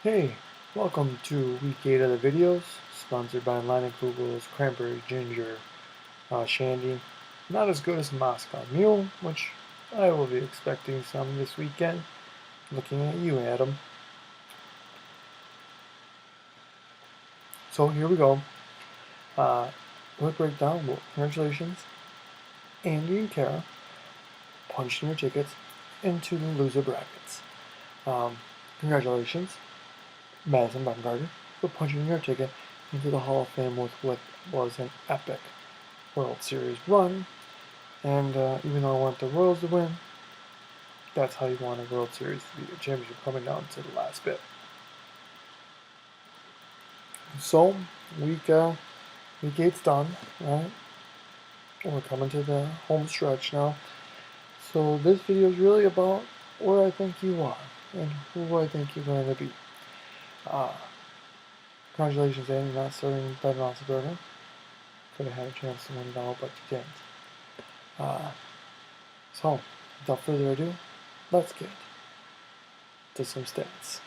Hey, welcome to week 8 of the videos, sponsored by Leinenkugel's Cranberry Ginger Shandy. Not as good as Moscow Mule, which I will be expecting some this weekend. Looking at you, Adam. So here we go. Quick breakdown. Well, congratulations, Andy and Kara punched in your tickets into the loser brackets. Congratulations, Madison Bumgarner, for punching your ticket into the Hall of Fame with what was an epic World Series run. And even though I want the Royals to win, that's how you want a World Series to be a championship coming down to the last bit. So, week 8's done, right? And we're coming to the home stretch now. So this video is really about where I think you are and who I think you're going to be. Congratulations, Andy, not starting Ben Roethlisberger. Could have had a chance to win it all, but you didn't. So, without further ado, let's get to some stats.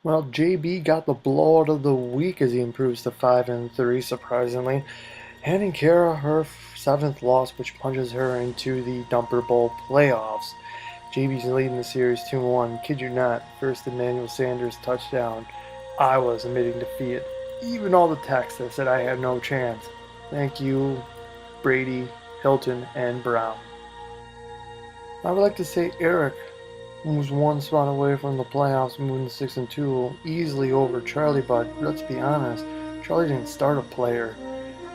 Well, JB got the blowout of the week as he improves to 5-3, surprisingly, handing Kara her 7th loss, which punches her into the Dumper Bowl playoffs. JB's leading the series 2-1. Kid you not, first Emmanuel Sanders touchdown. I was admitting defeat. Even all the texts that said I had no chance. Thank you, Brady, Hilton, and Brown. I would like to say Eric moves one spot away from the playoffs, moving to 6-2, easily over Charlie, but let's be honest, Charlie didn't start a player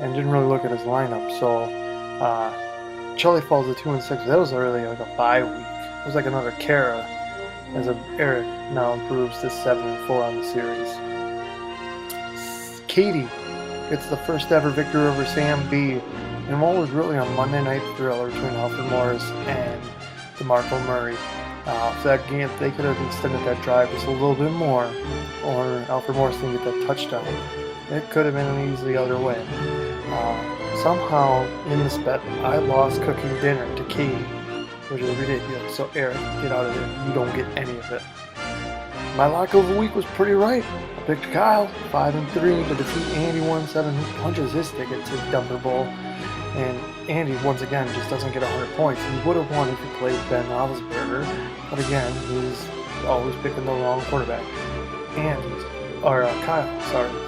and didn't really look at his lineup, so Charlie falls to 2-6. That was really like a bye week. It was like another Kara, as Eric now improves to 7-4 on the series. Katie gets the first ever victory over Sam B in what was really a Monday night thriller between Alfred Morris and DeMarco Murray. For that game, if they could have extended that drive just a little bit more, or Alfred Morris didn't get that touchdown, it could have been an easy other way. Somehow, in this bet, I lost cooking dinner to Katie, which is ridiculous. So Eric, get out of there. You don't get any of it. My lock of the week was pretty right. I picked Kyle, 5-3, to defeat Andy 1-7, who punches his ticket to the Dumper Bowl. And Andy, once again, just doesn't get 100 points. He would have won if he played Ben Roethlisberger, but again, he's always picking the wrong quarterback. Kyle,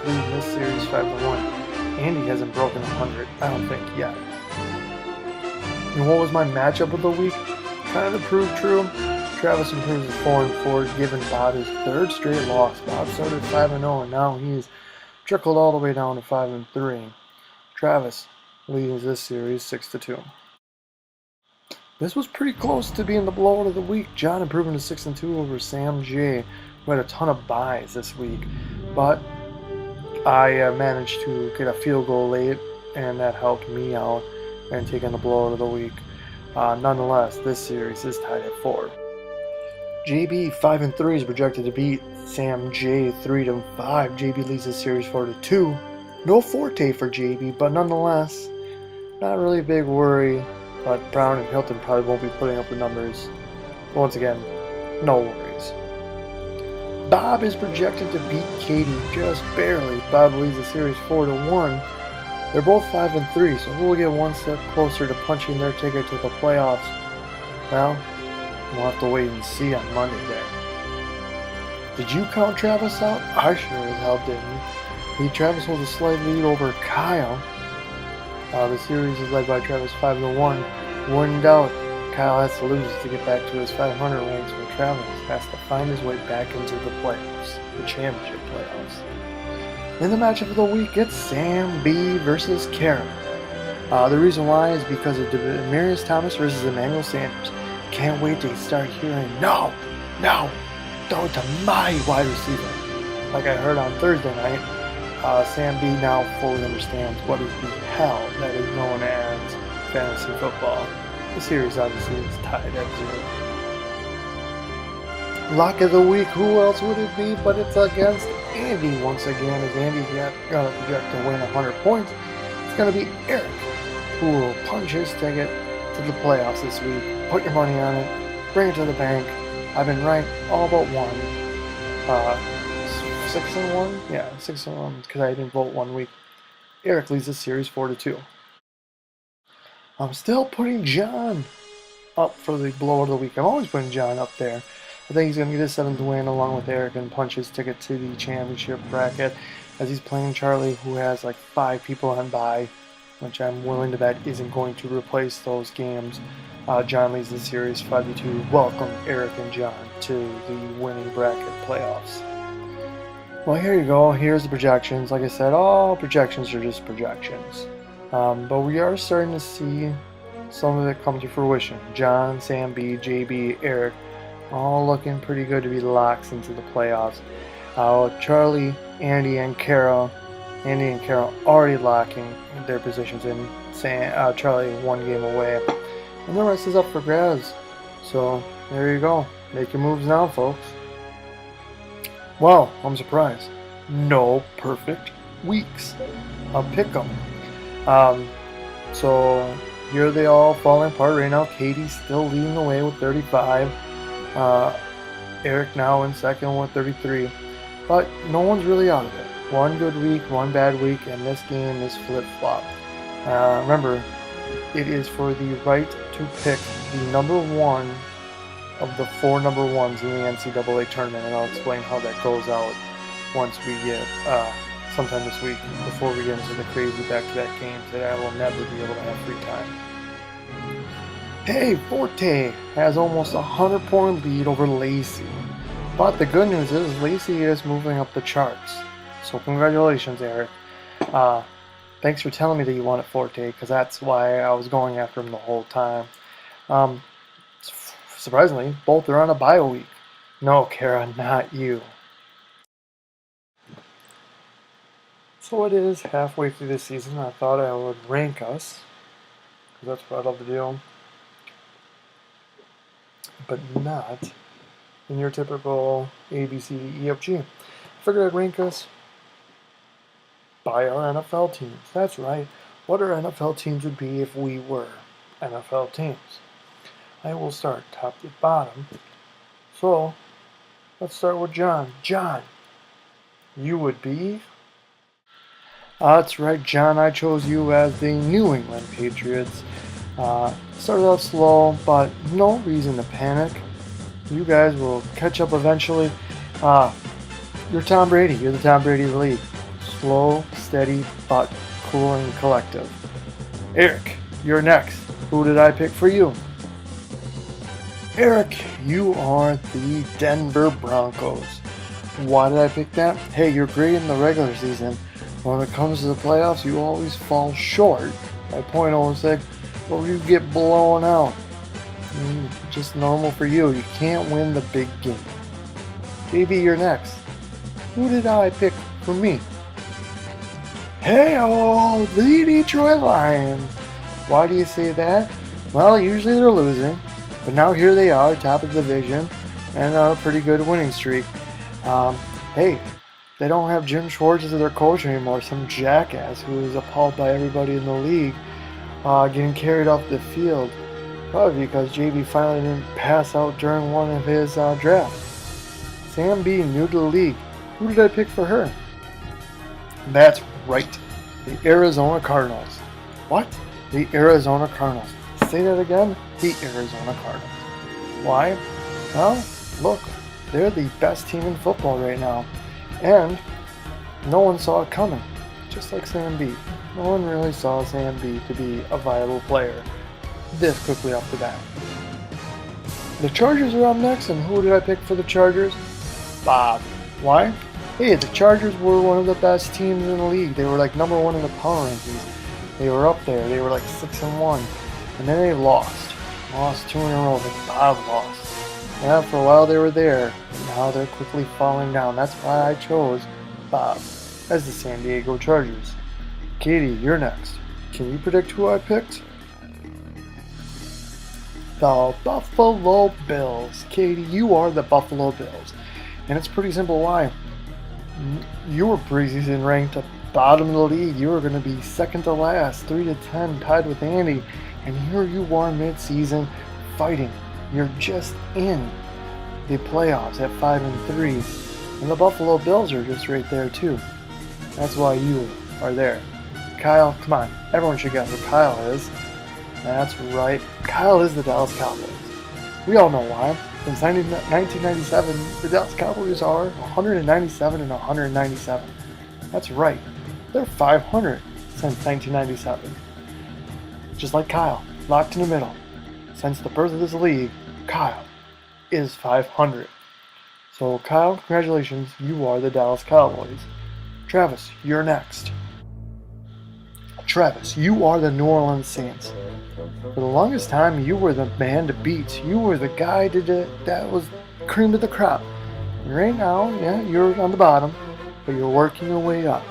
leading this series 5-1. Andy hasn't broken 100, I don't think, yet. And what was my matchup of the week? Kind of proved true. Travis improves to 4-4, giving Bob his 3rd straight loss. Bob started 5-0, and now he's trickled all the way down to 5-3. Travis leads this series 6-2. This was pretty close to being the blowout of the week. John improving to 6-2 over Sam J, who had a ton of buys this week, but I managed to get a field goal late, and that helped me out and taking the blowout of the week. Nonetheless, this series is tied at 4. JB 5-3 is projected to beat Sam J 3-5. JB leads the series 4-2. No forte for JB, but nonetheless, not really a big worry. But Brown and Hilton probably won't be putting up the numbers. Once again, no worries. Bob is projected to beat Katie just barely. Bob leads the series 4-1. They're both 5-3, so who will get one step closer to punching their ticket to the playoffs? Well, we'll have to wait and see on Monday there. Did you count Travis out? I sure as hell didn't. Travis holds a slight lead over Kyle. The series is led by Travis 5-1. One doubt, Kyle has to lose to get back to his 500 ranks, where Travis has to find his way back into the playoffs, the championship playoffs. In the matchup of the week, it's Sam B versus Kara. The reason why is because of Demaryius Thomas versus Emmanuel Sanders. Can't wait to start hearing, no, throw it to my wide receiver. Like I heard on Thursday night, Sam B now fully understands what is the hell that is known as fantasy football. The series obviously is tied at 0. Lock of the week, who else would it be but it's against Andy once again, as Andy's going to project to win 100 points. It's going to be Eric who will punch his ticket to the playoffs this week. Put your money on it, bring it to the bank. I've been right all but one. 6-1. Yeah, 6-1 because I didn't vote 1 week. Eric leads the series 4-2. I'm still putting John up for the blow of the week. I'm always putting John up there. I think he's going to get his 7th win along with Eric and punch his ticket to the championship bracket as he's playing Charlie, who has like 5 people on bye, which I'm willing to bet isn't going to replace those games. John leads the series 5-2. Welcome Eric and John to the winning bracket playoffs. Well, here you go. Here's the projections. Like I said, all projections are just projections. But we are starting to see some of it come to fruition. John, Sam B, JB, Eric, all looking pretty good to be locks into the playoffs. Charlie, Andy, and Kara already locking their positions in. Charlie 1 game away. And the rest is up for grabs. So, there you go. Make your moves now, folks. Well, I'm surprised. No perfect weeks. I'll pick them. So here they all falling apart right now. Katie's still leading the way with 35. Eric now in second with 33. But no one's really out of it. 1 good week, 1 bad week, and this game is flip-flop. Remember, it is for the right to pick the number 1 of the 4 number 1s in the NCAA tournament, and I'll explain how that goes out once we get sometime this week, before we get into the crazy back-to-back games that I will never be able to have free time. Hey, Forte has almost a 100-point lead over Lacey. But the good news is Lacey is moving up the charts. So congratulations, Eric. Thanks for telling me that you wanted Forte, because that's why I was going after him the whole time. Surprisingly, both are on a bye week. No, Kara, not you. So it is halfway through the season. I thought I would rank us, because that's what I love to do. But not in your typical A, B, C, D, E, F, G. I figured I'd rank us by our NFL teams. That's right. What our NFL teams would be if we were NFL teams. I will start top to bottom. So, let's start with John. John, you would be... that's right, John. I chose you as the New England Patriots. Started off slow, but no reason to panic. You guys will catch up eventually. You're Tom Brady. You're the Tom Brady of the league. Slow, steady, but cool and collective. Eric, you're next. Who did I pick for you? Eric, you are the Denver Broncos. Why did I pick that? Hey, you're great in the regular season. When it comes to the playoffs, you always fall short by .06, or you get blown out. Just normal for you. You can't win the big game. JB, you're next. Who did I pick for me? Hey-oh, the Detroit Lions. Why do you say that? Well, usually they're losing, but now here they are, top of the division, and a pretty good winning streak. Hey, they don't have Jim Schwartz as their coach anymore, some jackass who is appalled by everybody in the league getting carried off the field. Probably because JB finally didn't pass out during one of his drafts. Sam B, new to the league. Who did I pick for her? That's right, the Arizona Cardinals. What? The Arizona Cardinals. Say that again? The Arizona Cardinals. Why? Well, look, they're the best team in football right now. And no one saw it coming, just like Sam B. No one really saw Sam B to be a viable player this quickly off the bat. The Chargers are up next, and who did I pick for the Chargers? Bob. Why? Hey, the Chargers were one of the best teams in the league. They were like number 1 in the power rankings. They were up there. They were like 6-1. And then they lost. Lost 2 in a row. Then Bob lost. Yeah, for a while they were there. Now they're quickly falling down. That's why I chose Bob as the San Diego Chargers. Katie, you're next. Can you predict who I picked? The Buffalo Bills. Katie, you are the Buffalo Bills. And it's pretty simple why. You were preseason ranked at bottom of the league. You were going to be second to last, 3-10, tied with Andy. And here you are mid-season fighting. You're just in the playoffs at 5-3. And the Buffalo Bills are just right there too. That's why you are there. Kyle, come on. Everyone should guess what Kyle is. That's right. Kyle is the Dallas Cowboys. We all know why. Since 1997, the Dallas Cowboys are 197 and 197. That's right. They're 500 since 1997. Just like Kyle, locked in the middle. Since the birth of this league, Kyle is 500. So Kyle, congratulations, you are the Dallas Cowboys. Travis, you're next. Travis, you are the New Orleans Saints. For the longest time, you were the man to beat. You were the guy that was cream of the crop. And right now, yeah, you're on the bottom, but you're working your way up.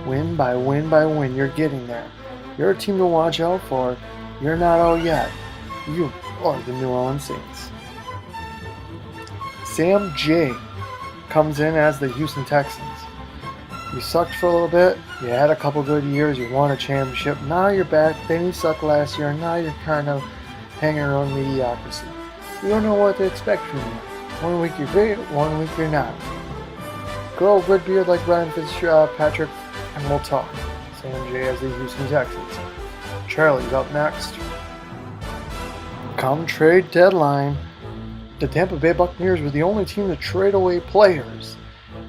Win by win by win, you're getting there. You're a team to watch out for. You're not out yet. You are the New Orleans Saints. Sam J comes in as the Houston Texans. You sucked for a little bit. You had a couple good years. You won a championship. Now you're back. Then you sucked last year. And now you're kind of hanging around mediocrity. You don't know what to expect from you. One week you're great. One week you're not. Grow a good beard like Ryan Fitzpatrick, and we'll talk. Sam J as the Houston Texans. Charlie's up next. Come trade deadline. The Tampa Bay Buccaneers were the only team to trade away players.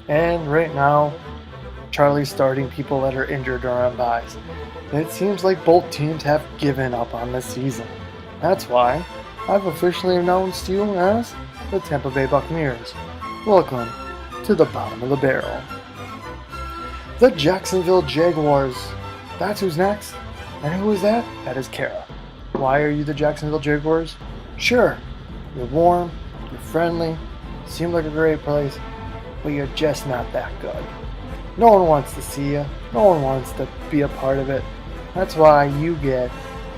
And right now, Charlie's starting people that are injured or on buys. It seems like both teams have given up on the season. That's why I've officially announced you as the Tampa Bay Buccaneers. Welcome to the bottom of the barrel. The Jacksonville Jaguars. That's who's next. And who is that? That is Kara. Why are you the Jacksonville Jaguars? Sure, you're warm, you're friendly, seem like a great place, but you're just not that good. No one wants to see you. No one wants to be a part of it. That's why you get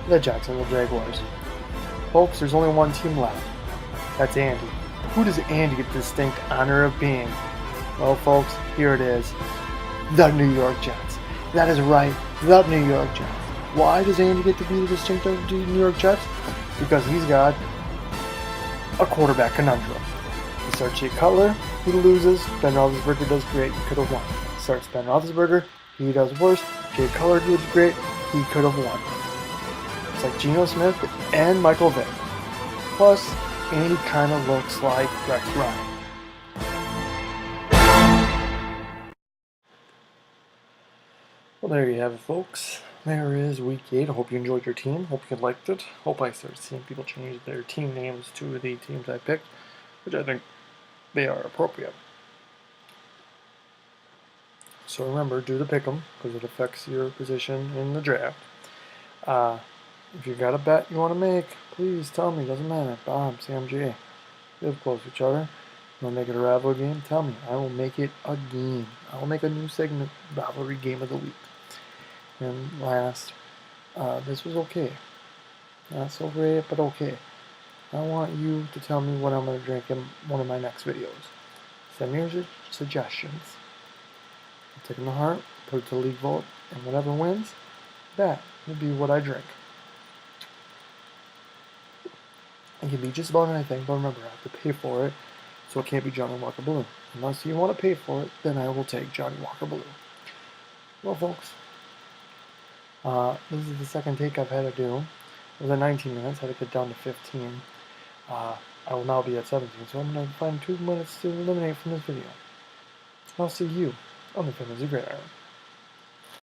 the Jacksonville Jaguars. Folks, there's only one team left. That's Andy. Who does Andy get the distinct honor of being? Well, folks, here it is. The New York Jets. That is right, the New York Jets. Why does Andy get to be the distinct of the New York Jets? Because he's got a quarterback conundrum. He starts Jay Cutler, he loses. Ben Roethlisberger does great, he could have won. Starts Ben Roethlisberger, he does worse. Jay Cutler did great, he could have won. It's like Geno Smith and Michael Vick. Plus, Andy kind of looks like Rex Ryan. Well, there you have it, folks. There is week 8. I hope you enjoyed your team. Hope you liked it. Hope I started seeing people change their team names to the teams I picked, which I think they are appropriate. So remember, do the pick'em because it affects your position in the draft. If you got a bet you want to make, please tell me. Doesn't matter. Bob, Sam J. Live close to each other. You want to make it a rivalry game? Tell me. I will make it a game. I will make a new segment, rivalry game of the week. And last, this was okay. Not so great, but okay. I want you to tell me what I'm going to drink in one of my next videos. Send me your suggestions. I'll take them to heart, put it to league vote, and whatever wins, that will be what I drink. It can be just about anything, but remember, I have to pay for it, so it can't be Johnny Walker Blue. Unless you want to pay for it, then I will take Johnny Walker Blue. Well, folks, this is the second take I've had to do. It was at 19 minutes, had to get down to 15. I will now be at 17, so I'm going to find 2 minutes to eliminate from this video. I'll see you on the Fantasy Gridiron.